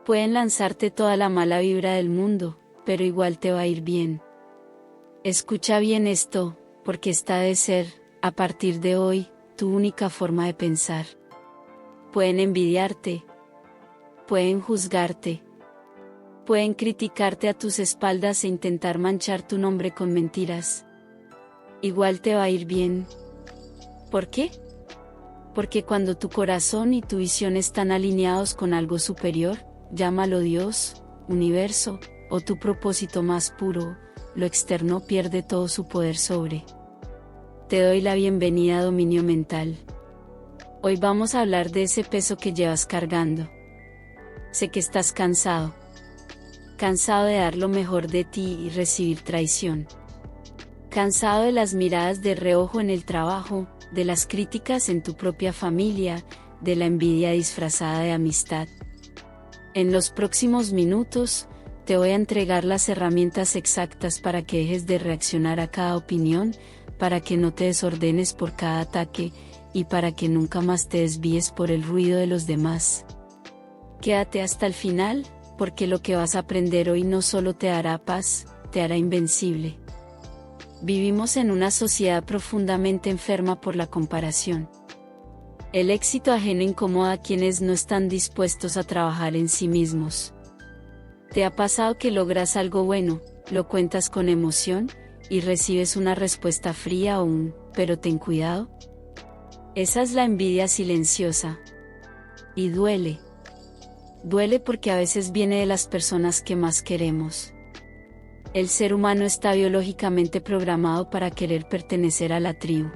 Pueden lanzarte toda la mala vibra del mundo, pero igual te va a ir bien. Escucha bien esto, porque esta debe ser, a partir de hoy, tu única forma de pensar. Pueden envidiarte. Pueden juzgarte. Pueden criticarte a tus espaldas e intentar manchar tu nombre con mentiras. Igual te va a ir bien. ¿Por qué? Porque cuando tu corazón y tu visión están alineados con algo superior, llámalo Dios, universo, o tu propósito más puro, lo externo pierde todo su poder sobre. Te doy la bienvenida a Dominio Mental. Hoy vamos a hablar de ese peso que llevas cargando. Sé que estás cansado. Cansado de dar lo mejor de ti y recibir traición. Cansado de las miradas de reojo en el trabajo, de las críticas en tu propia familia, de la envidia disfrazada de amistad. En los próximos minutos, te voy a entregar las herramientas exactas para que dejes de reaccionar a cada opinión, para que no te desordenes por cada ataque, y para que nunca más te desvíes por el ruido de los demás. Quédate hasta el final, porque lo que vas a aprender hoy no solo te hará paz, te hará invencible. Vivimos en una sociedad profundamente enferma por la comparación. El éxito ajeno incomoda a quienes no están dispuestos a trabajar en sí mismos. ¿Te ha pasado que logras algo bueno, lo cuentas con emoción, y recibes una respuesta fría o un "pero ten cuidado"? Esa es la envidia silenciosa. Y duele. Duele porque a veces viene de las personas que más queremos. El ser humano está biológicamente programado para querer pertenecer a la tribu.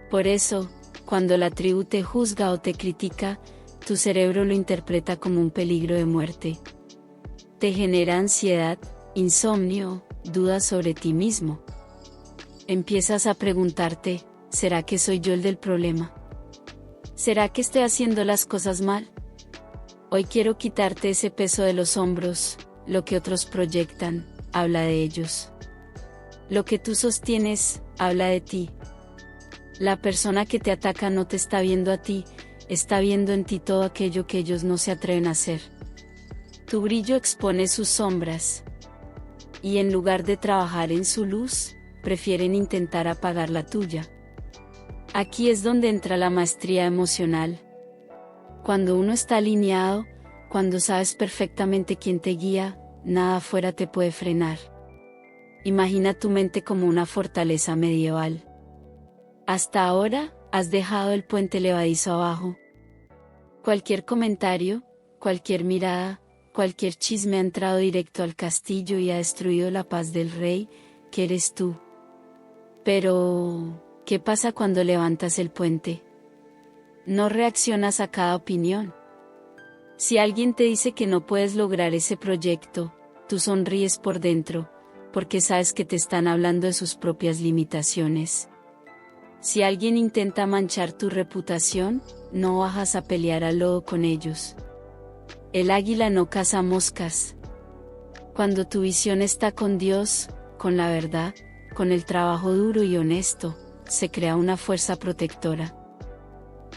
Por eso, cuando la tribu te juzga o te critica, tu cerebro lo interpreta como un peligro de muerte. Te genera ansiedad, insomnio, dudas sobre ti mismo. Empiezas a preguntarte, ¿será que soy yo el del problema? ¿Será que estoy haciendo las cosas mal? Hoy quiero quitarte ese peso de los hombros. Lo que otros proyectan, habla de ellos. Lo que tú sostienes, habla de ti. La persona que te ataca no te está viendo a ti, está viendo en ti todo aquello que ellos no se atreven a hacer. Tu brillo expone sus sombras. Y en lugar de trabajar en su luz, prefieren intentar apagar la tuya. Aquí es donde entra la maestría emocional. Cuando uno está alineado, cuando sabes perfectamente quién te guía, nada afuera te puede frenar. Imagina tu mente como una fortaleza medieval. Hasta ahora, has dejado el puente levadizo abajo. Cualquier comentario, cualquier mirada, cualquier chisme ha entrado directo al castillo y ha destruido la paz del rey, que eres tú. Pero, ¿qué pasa cuando levantas el puente? No reaccionas a cada opinión. Si alguien te dice que no puedes lograr ese proyecto, tú sonríes por dentro, porque sabes que te están hablando de sus propias limitaciones. Si alguien intenta manchar tu reputación, no bajas a pelear al lodo con ellos. El águila no caza moscas. Cuando tu visión está con Dios, con la verdad, con el trabajo duro y honesto, se crea una fuerza protectora.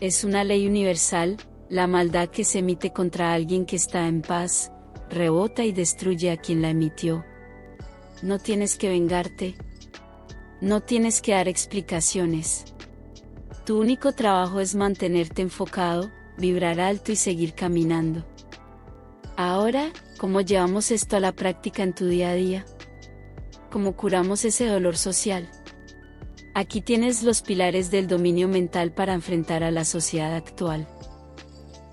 Es una ley universal, la maldad que se emite contra alguien que está en paz, rebota y destruye a quien la emitió. No tienes que vengarte. No tienes que dar explicaciones. Tu único trabajo es mantenerte enfocado, vibrar alto y seguir caminando. Ahora, ¿cómo llevamos esto a la práctica en tu día a día? ¿Cómo curamos ese dolor social? Aquí tienes los pilares del dominio mental para enfrentar a la sociedad actual.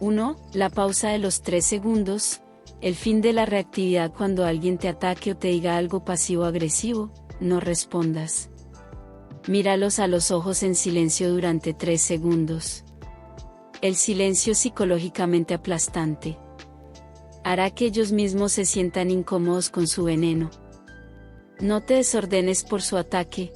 1. La pausa de los 3 segundos, el fin de la reactividad cuando alguien te ataque o te diga algo pasivo-agresivo, no respondas. Míralos a los ojos en silencio durante 3 segundos. El silencio psicológicamente aplastante hará que ellos mismos se sientan incómodos con su veneno. No te desordenes por su ataque.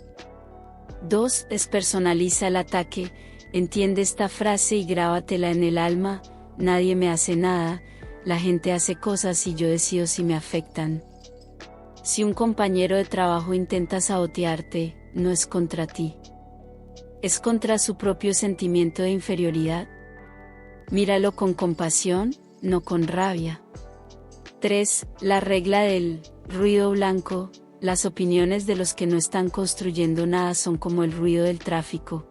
2. Despersonaliza el ataque. Entiende esta frase y grábatela en el alma: nadie me hace nada, la gente hace cosas y yo decido si me afectan. Si un compañero de trabajo intenta sabotearte, no es contra ti. Es contra su propio sentimiento de inferioridad. Míralo con compasión, no con rabia. 3. La regla del ruido blanco. Las opiniones de los que no están construyendo nada son como el ruido del tráfico.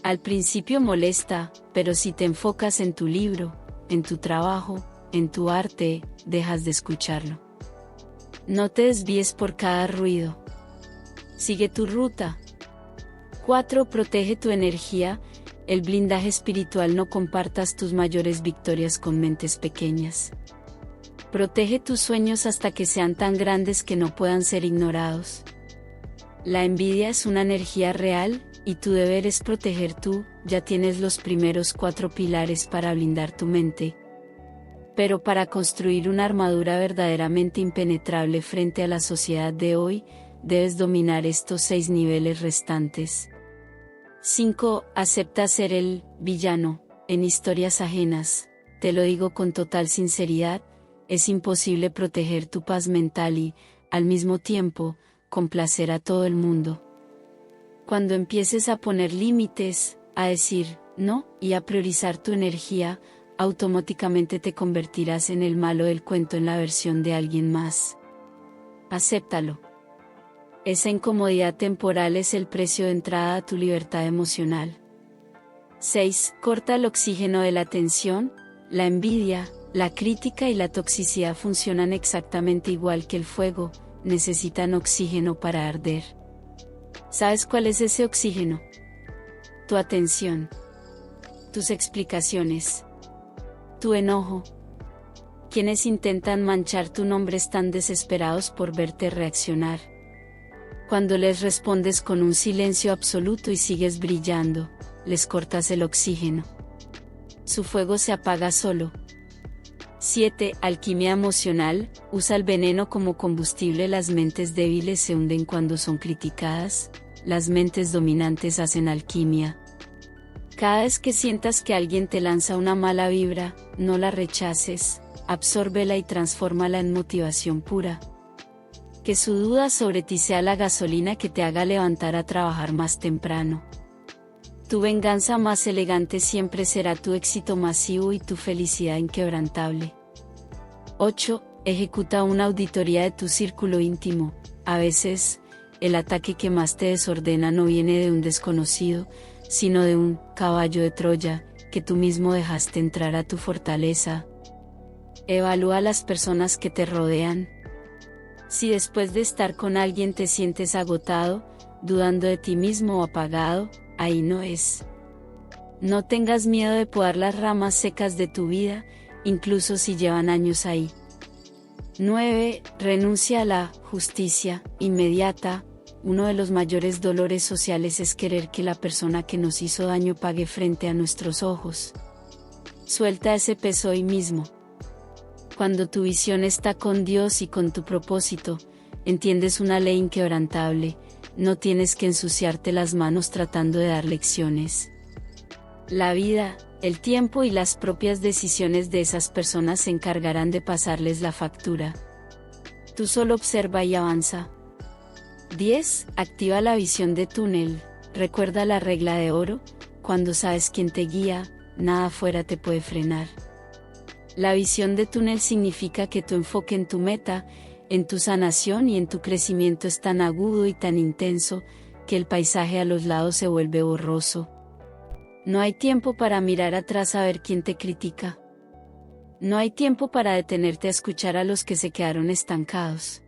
Al principio molesta, pero si te enfocas en tu libro, en tu trabajo, en tu arte, dejas de escucharlo. No te desvíes por cada ruido. Sigue tu ruta. 4. Protege tu energía. El blindaje espiritual. No compartas tus mayores victorias con mentes pequeñas. Protege tus sueños hasta que sean tan grandes que no puedan ser ignorados. La envidia es una energía real, y tu deber es proteger tú. Ya tienes los primeros 4 pilares para blindar tu mente. Pero para construir una armadura verdaderamente impenetrable frente a la sociedad de hoy, debes dominar estos 6 niveles restantes. 5. Acepta ser el villano en historias ajenas. Te lo digo con total sinceridad, es imposible proteger tu paz mental y, al mismo tiempo, complacer a todo el mundo. Cuando empieces a poner límites, a decir no y a priorizar tu energía, automáticamente te convertirás en el malo del cuento en la versión de alguien más. Acéptalo. Esa incomodidad temporal es el precio de entrada a tu libertad emocional. 6. Corta el oxígeno de la tensión. La envidia, la crítica y la toxicidad funcionan exactamente igual que el fuego, necesitan oxígeno para arder. ¿Sabes cuál es ese oxígeno? Tu atención. Tus explicaciones. Tu enojo. Quienes intentan manchar tu nombre están desesperados por verte reaccionar. Cuando les respondes con un silencio absoluto y sigues brillando, les cortas el oxígeno. Su fuego se apaga solo. 7. Alquimia emocional. Usa el veneno como combustible. Las mentes débiles se hunden cuando son criticadas. Las mentes dominantes hacen alquimia. Cada vez que sientas que alguien te lanza una mala vibra, no la rechaces, absórbela y transfórmala en motivación pura. Que su duda sobre ti sea la gasolina que te haga levantar a trabajar más temprano. Tu venganza más elegante siempre será tu éxito masivo y tu felicidad inquebrantable. 8. Ejecuta una auditoría de tu círculo íntimo. A veces, el ataque que más te desordena no viene de un desconocido, sino de un caballo de Troya, que tú mismo dejaste entrar a tu fortaleza. Evalúa a las personas que te rodean. Si después de estar con alguien te sientes agotado, dudando de ti mismo o apagado, ahí no es. No tengas miedo de podar las ramas secas de tu vida, incluso si llevan años ahí. 9. Renuncia a la justicia inmediata. Uno de los mayores dolores sociales es querer que la persona que nos hizo daño pague frente a nuestros ojos. Suelta ese peso hoy mismo. Cuando tu visión está con Dios y con tu propósito, entiendes una ley inquebrantable. No tienes que ensuciarte las manos tratando de dar lecciones. La vida, el tiempo y las propias decisiones de esas personas se encargarán de pasarles la factura. Tú solo observa y avanza. 10. Activa la visión de túnel. Recuerda la regla de oro: cuando sabes quién te guía, nada afuera te puede frenar. La visión de túnel significa que tu enfoque en tu meta, en tu sanación y en tu crecimiento es tan agudo y tan intenso, que el paisaje a los lados se vuelve borroso. No hay tiempo para mirar atrás a ver quién te critica. No hay tiempo para detenerte a escuchar a los que se quedaron estancados.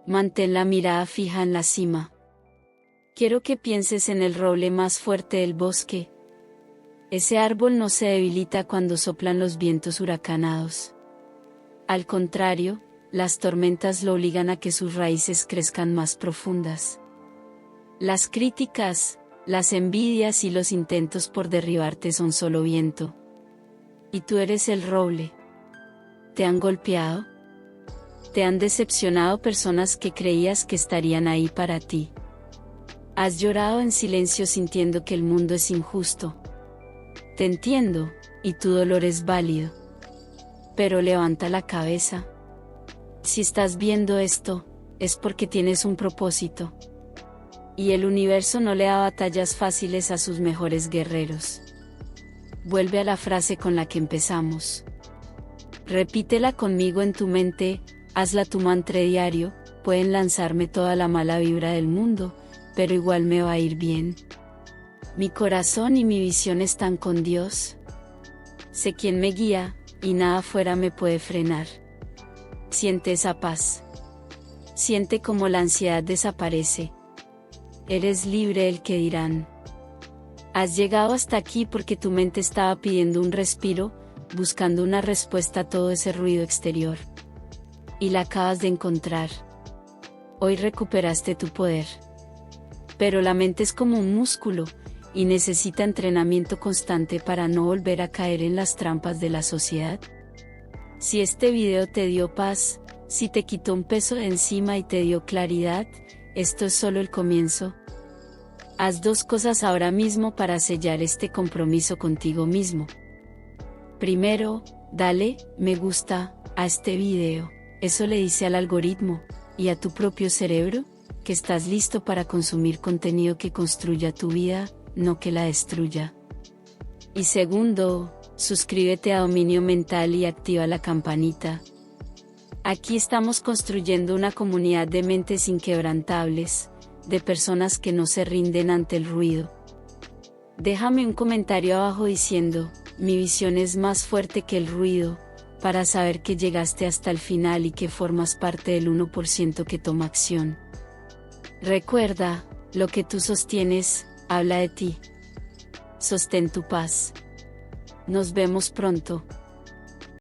Mantén la mirada fija en la cima. Quiero que pienses en el roble más fuerte del bosque. Ese árbol no se debilita cuando soplan los vientos huracanados. Al contrario, las tormentas lo obligan a que sus raíces crezcan más profundas. Las críticas, las envidias y los intentos por derribarte son solo viento. Y tú eres el roble. ¿Te han golpeado? ¿Te han decepcionado personas que creías que estarían ahí para ti? ¿Has llorado en silencio sintiendo que el mundo es injusto? Te entiendo, y tu dolor es válido. Pero levanta la cabeza. Si estás viendo esto, es porque tienes un propósito. Y el universo no le da batallas fáciles a sus mejores guerreros. Vuelve a la frase con la que empezamos. Repítela conmigo en tu mente, hazla tu mantra diario. Pueden lanzarme toda la mala vibra del mundo, pero igual me va a ir bien. Mi corazón y mi visión están con Dios. Sé quién me guía, y nada afuera me puede frenar. Siente esa paz. Siente cómo la ansiedad desaparece. Eres libre del que dirán. Has llegado hasta aquí porque tu mente estaba pidiendo un respiro, buscando una respuesta a todo ese ruido exterior. Y la acabas de encontrar. Hoy recuperaste tu poder. Pero la mente es como un músculo, y necesita entrenamiento constante para no volver a caer en las trampas de la sociedad. Si este video te dio paz, si te quitó un peso de encima y te dio claridad, esto es solo el comienzo. Haz dos cosas ahora mismo para sellar este compromiso contigo mismo. Primero, dale me gusta a este video. Eso le dice al algoritmo y a tu propio cerebro que estás listo para consumir contenido que construya tu vida, no que la destruya. Y segundo, suscríbete a Dominio Mental y activa la campanita. Aquí estamos construyendo una comunidad de mentes inquebrantables, de personas que no se rinden ante el ruido. Déjame un comentario abajo diciendo, mi visión es más fuerte que el ruido, para saber que llegaste hasta el final y que formas parte del 1% que toma acción. Recuerda, lo que tú sostienes, habla de ti. Sostén tu paz. Nos vemos pronto.